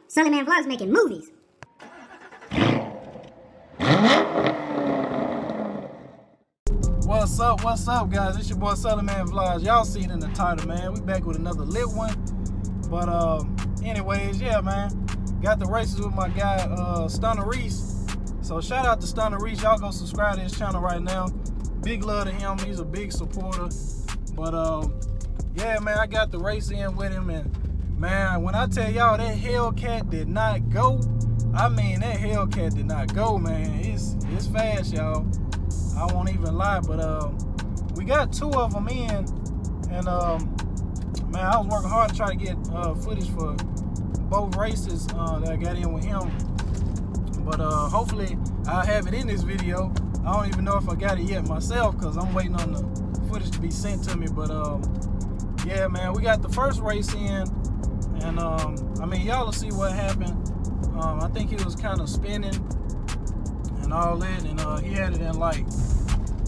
Sully Man Vlogs making movies. What's up, guys? It's your boy Sully Man Vlogs. Y'all see it in the title, man. We back with another lit one. But anyways, yeah, man. Got the races with my guy Stunna Reese. So shout out to Stunna Reese. Y'all go subscribe to his channel right now. Big love to him. He's a big supporter. But yeah, man, I got the race in with him, and man, when I tell y'all that Hellcat did not go, I mean that Hellcat did not go, man. It's fast, y'all. I won't even lie, but we got two of them in, and man, I was working hard to try to get footage for both races that I got in with him. But hopefully I'll have it in this video. I don't even know if I got it yet myself, because I'm waiting on the footage to be sent to me. But yeah, man, we got the first race in, and I mean, y'all will see what happened. I think he was kind of spinning and all that, and he had it in like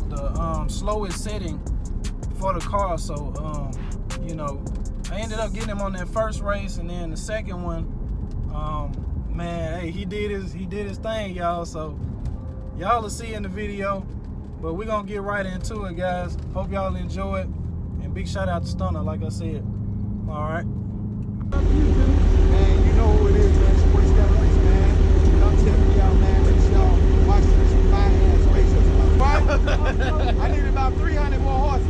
the slowest setting for the car. So you know, I ended up getting him on that first race, and then the second one, man, hey, he did his thing, y'all. So y'all will see in the video, but we're gonna get right into it, guys. Hope y'all enjoy it, and big shout out to Stunna, like I said. All right. Man, you know who it is, man. It's your boy Stunna Reese, man. I'm telling y'all, man, make sure y'all watch this fine-ass races. Right? I need about 300 more horses.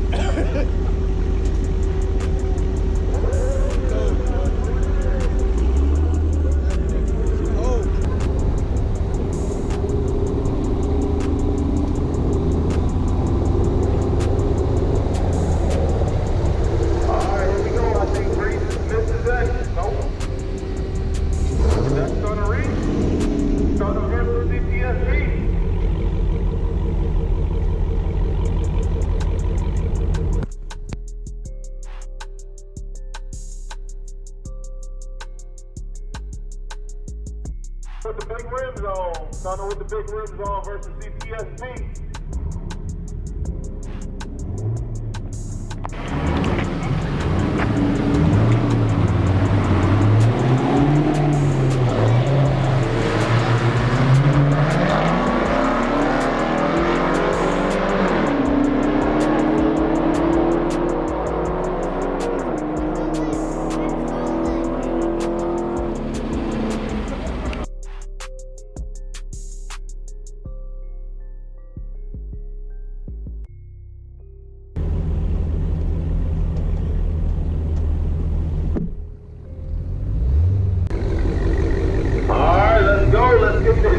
With the big rims on, Stunna with the big rims on versus Cts-V. Let's get this